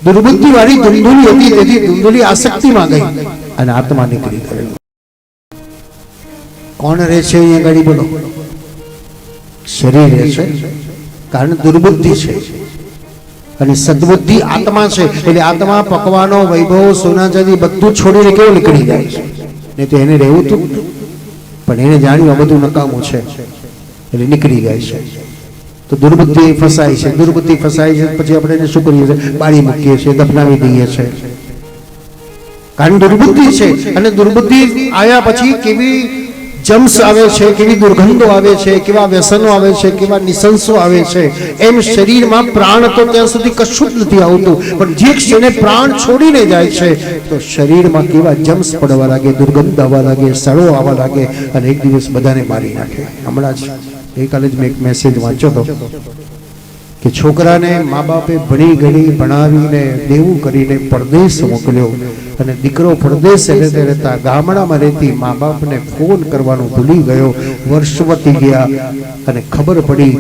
દુર્બુદ્ધિ વાળી ધૂંધુલી હતી, તેથી ધૂંધુલી આસક્તિમાં ગઈ અને આત્મા નીકળી ગયો. કોણ રહે છે અહીંયા ગાડી? બોલો. શરીર રહે છે, કારણ દુર્બુદ્ધિ છે. અને સદબુદ્ધિ આત્મા છે. એટલે આત્મા પકવાનો, વૈભવ, સોના ચાંદી બધું છોડીને કેવો નીકળી જાય છે. નહીં તો એને રહેવું હતું, પણ એને જાણ્યું આ બધું નકામું છે એટલે નીકળી જાય છે. તો દુર્બુદ્ધિ ફસાય છે. દુર્બુદ્ધિ ફસાય છે પછી આપણે એને શું કરીએ છીએ? બાળી મૂકીએ છીએ, દફનાવી દઈએ છીએ. કારણ દુર્બુદ્ધિ છે. અને દુર્બુદ્ધિ આવ્યા પછી કેવી જમ્સ આવે છે, કેવી દુર્ગંધો આવે છે, કેવા વ્યસનો આવે છે, કેવા નિસંસો આવે છે. એમ શરીરમાં પ્રાણ તો ત્યાં સુધી કશું જ નથી આવતું, પણ જે ક્ષણે પ્રાણ છોડીને જાય છે તો શરીરમાં કેવા જમ્સ પડવા લાગે, દુર્ગંધ આવવા લાગે, સડો આવવા લાગે અને એક દિવસ બધાને મારી નાખે. હમણાં જ ગઈકાલે જ મેં એક મેસેજ વાંચ્યો હતો કે છોકરાને મા બાપે ભણી ગણી ભણાવીને દેવું કરીને પરદેશ મોકલ્યો અને દીકરો પરદેશ રહેતા ગામડામાં રહેતી મા બાપને ફોન કરવાનું ભૂલી ગયો. વર્ષ વધી ગયા અને ખબર પડી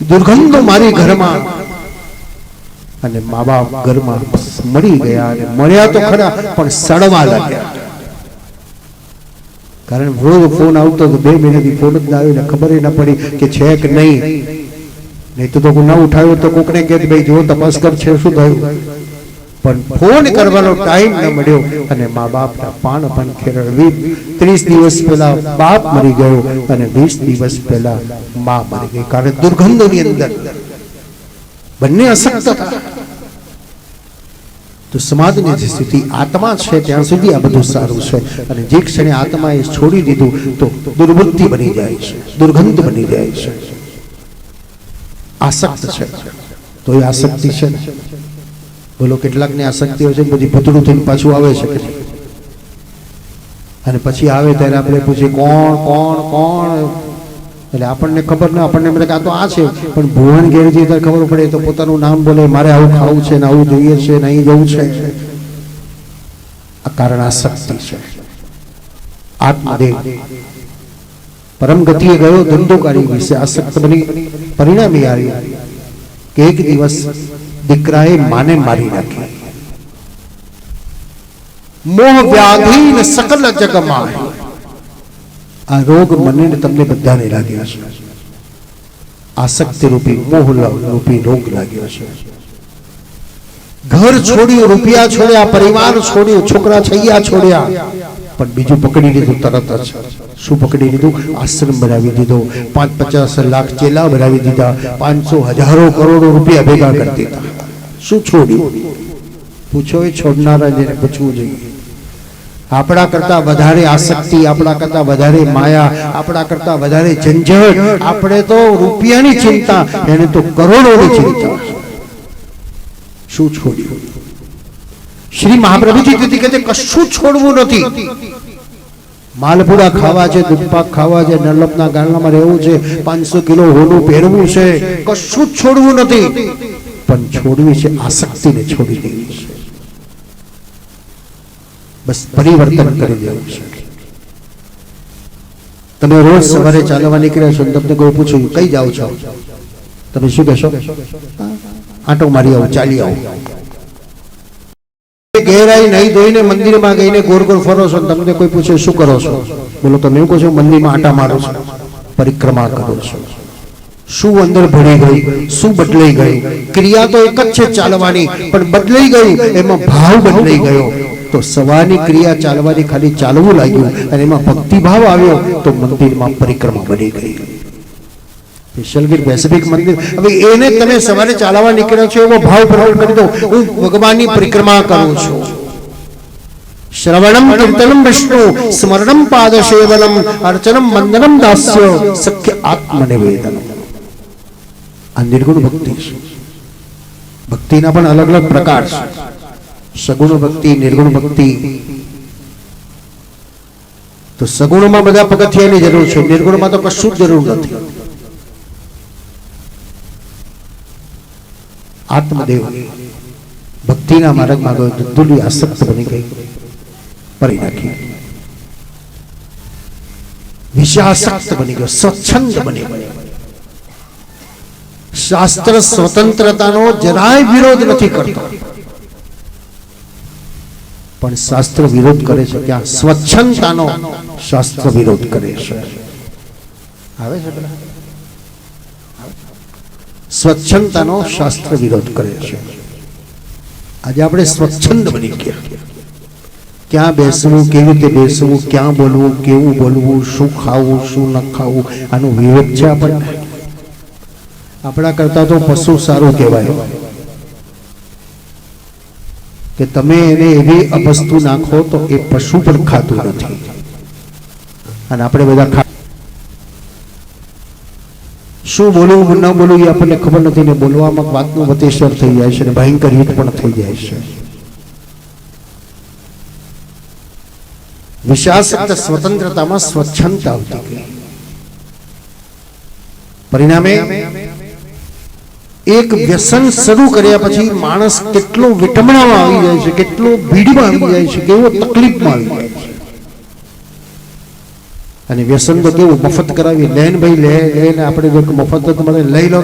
દુર્ગંધો મારી ઘરમાં, અને મા બાપ ઘરમાં મળી ગયા. અને મળ્યા તો ખરા પણ સડવા લાગ્યા. કારણ રોજ ફોન આવતો તો 2 મહિનાથી ફોન જ ના આવ્યો ને ખબર ન પડી કે છે કે નહીં. નહીં તો ન ઉઠાવ્યો તો કોકને કહે ભાઈ જો તપાસ કર છે શું થયું. પણ ફોન કરવાનો ટાઈમ ન મળ્યો અને મા બાપના પાન પણ ખેરળવી. 30 દિવસ પહેલા બાપ મરી ગયો અને 20 દિવસ પહેલા મા મરી ગઈ. કારણ દુર્ગંધની અંદર બંને અશક્ત હતા. તો સમાજની જે સ્થિતિ આત્મા છે ત્યાં સુધી આ બધું સારું છે. અને જે ક્ષણે આત્માએ છોડી દીધું તો દુર્બુદ્ધિ બની જાય છે, દુર્ગંધ બની જાય છે. આસક્ત છે તો એ આસક્તિ છે. બોલો કેટલાકને આસક્તિ હોય છે બધી ભૂતળું થઈને પાછું આવે છે કે અને પછી આવે ત્યારે આપણે પૂછીએ કોણ કોણ કોણ, એટલે આપણને ખબર ન, આપણને એમ કે આ તો આ છે. પણ ભુવન ઘેર જઈએ ત્યારે ખબર પડે તો પોતાનું નામ બોલે, મારે આવું ખાવું છે ને આવું જોઈએ છે ને અહીં જવું છે. આ કારણ આસક્તિ છે. આત્મદેવ પરમ ગતિએ ગયો, ધંધોકારી વિશે આસક્ત બની. પરિણામે આવ્યું કે એક દિવસ દીકરાએ માને મારી નાખી. મોહ વ્યાધિ ને સકલ જગમાં આ રોગ મને તમને બધાને લાગ્યો છે. આસક્તિ રૂપી મોહ રૂપી રોગ લાગ્યો છે. ઘર છોડ્યું, રૂપિયા છોડ્યા, પરિવાર છોડ્યું, છોકરા છૈયા છોડ્યા, પણ બીજું પકડી લીધું તરત જ. શું પકડી લીધું? આશ્રમ બનાવી દીધો. 5-50 લાખ ચેલા બનાવી દીધા. 500 હજારો કરોડો રૂપિયા ભેગા કરી દીધા. શું છોડ્યું? પૂછો એ છોડનારા જેને પૂછવું જોઈએ. આપણા કરતા વધારે આસક્તિ, આપણા કરતા વધારે માયા, આપણા કરતા વધારે ઝંઝટ. આપણે તો રૂપિયાની ચિંતા, એને તો કરોડોની ચિંતા. શું છોડ્યું? શ્રી મહાપ્રભુજી કહે છે કશું છોડવું નથી. માલપુડા ખાવા છે, દૂધપાક ખાવા છે, નર્લપના ગાળામાં રહેવું છે, 500 કિલો હોનું પહેરવું છે, કશું જ છોડવું નથી. પણ છોડવી છે આસક્તિને છોડી દેવી છે. બસ પરિવર્તન કરી દેવું છે. તમે રોજ સવારે ચાલવા નીકળ્યા છો, તમને કોઈ પૂછ્યું કઈ જાઓ છો, તમે શું કહેશો? આંટો મારી આવો, ચાલી આવો. ગેરાઈ નહીં ધોઈને મંદિરમાં ગઈને ગોળ ગોળ ફરો છો, તમને કોઈ પૂછે શું કરો છો? બોલો તમે એવું કહો છો મંદિરમાં આંટા મારો છો, પરિક્રમા કરો છો. શું અંદર ભળી ગઈ, શું બદલાઈ ગયું? ક્રિયા તો એક જ છે ચાલવાની, પણ બદલાઈ ગયું, એમાં ભાવ બદલાઈ ગયો. તો સવારની ક્રિયા ચાલવાની ખાલી ચાલવું લાગ્યું અને એમાં ભક્તિભાવ આવ્યો તો મંદિરમાં પરિક્રમા બની ગઈ. વિશલગીર પેસિફિક મંદિર, હવે એને તમે સવારે ચાલવા નીકળ્યો છો એવો ભાવ પ્રગટ કરી દો, હું ભગવાનની પરિક્રમા કરું છું. શ્રવણમ કીર્તનમ વિષ્ણુ સ્મરણમ પાદ સેવનમ અર્ચનમ વંદનમ દાસ્ય સખ્ય આત્મનિવેદનમ. આ નિર્ગુણ ભક્તિ છે. ભક્તિના પણ અલગ અલગ પ્રકાર છે. સગુણ ભક્તિ, નિર્ગુણ ભક્તિ. તો સગુણમાં બધા પગથિયાની જરૂર છે, નિર્ગુણમાં તો કશું જ જરૂર નથી. આત્મદેવ ભક્તિના માર્ગમાં ગયો, ધુલી આસક્ત બની ગઈ, પરી નાખી. વિષયાસક્ત બની ગયો, સ્વચ્છંદ બની ગયો. શાસ્ત્ર સ્વતંત્રતાનો જરાય વિરોધ નથી કરતો. પણ શાસ્ત્ર વિરોધ કરે છે. ક્યાં? સ્વચ્છંદતાનો શાસ્ત્ર વિરોધ કરે છે. આવે છે પેલા સ્વચ્છંદતાનો શાસ્ત્ર વિરોધ કરે છે. આજે આપણે સ્વચ્છંદ બની ગયા. ક્યાં બેસવું, કેવી રીતે બેસવું, ક્યાં બોલવું, કેવું બોલવું, શું ખાવું, શું ન ખાવું, આનો વિવેક છે આપણને. આપણા કરતા તો પશુ સારું કહેવાય કે તમે એને એવી વસ્તુ નાખો તો એ પશુ પણ ખાતું નથી. અને આપણે બધા શું બોલવું ન બોલવું એ આપણને ખબર નથી ને બોલવામાં વાતનું વતેશ્વર થઈ જાય છે ને ભયંકર યુદ્ધ પણ થઈ જાય છે. વિશાસક્ત સ્વતંત્રતામાં સ્વચ્છંદતા આવતી ગઈ. પરિણામે એક વ્યસન શરૂ કર્યા પછી માણસ કેટલો વિટમણામાં આવી જાય છે, કેટલો ભીડમાં આવી જાય છે, કેવો તકલીફમાં આવી જાય છે. અને વ્યસન તો કેવું મફત કરાવી લેન ભાઈ લે આપણે જો મફત તો મને લઈ લો,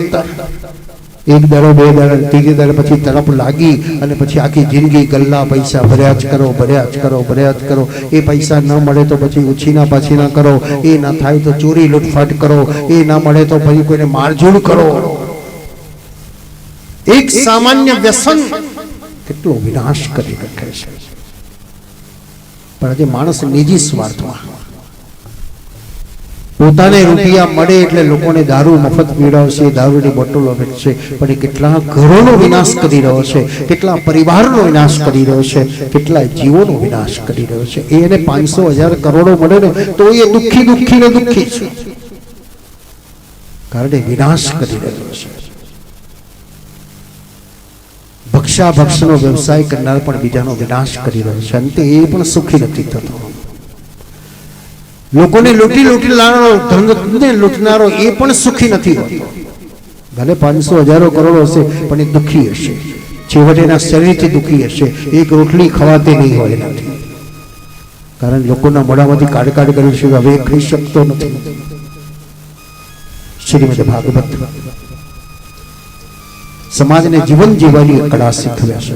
એક દાડો બે દાડો ત્રીજે દાડો પછી તરફ લાગી અને પછી આખી જિંદગી ગલ્લા પૈસા ભર્યા જ કરો, ભર્યા જ કરો, ભર્યા જ કરો. એ પૈસા ન મળે તો પછી ઉછીના પાછીના કરો, એ ના થાય તો ચોરી લૂંટફાટ કરો, એ ના મળે તો પછી કોઈને મારઝૂડ કરો. એક સામાન્ય વ્યસન કેટલો વિનાશ કરી નાખે છે. પણ આજે માણસ નિજી સ્વાર્થમાં પોતાને રૂપિયા મળે એટલે લોકોને દારૂ મફત પીવડાવશે, દારૂની બોટલો વેચશે, પણ એ કેટલા ઘરોનો વિનાશ કરી રહ્યો છે, કેટલા પરિવારનો વિનાશ કરી રહ્યો છે, કેટલા જીવોનો વિનાશ કરી રહ્યો છે. એને 500,000 કરોડો મળે ને તો એ દુઃખી દુઃખી ને દુઃખી છે, કારણ એ વિનાશ કરી રહ્યો છે. ભક્ષાભક્ષનો વ્યવસાય કરનાર પણ બીજાનો વિનાશ કરી રહ્યો છે. અંતે એ પણ સુખી નથી થતો. લોકોને લૂંટી લૂંટનારો એ પણ સુખી નથી હોતો. ભલે 500,000 કરોડ હશે પણ એ દુઃખી હશે, છેવટે એના શરીરથી દુઃખી હશે. એક રોટલી ખવાતી નહીં હોય નથી, કારણ લોકોના મોઢામાંથી કાઢ કર્યું છે, હવે ખાઈ શકતો નથી. શ્રીમદ ભાગવત સમાજને જીવન જીવવાની કળા શીખવે છે.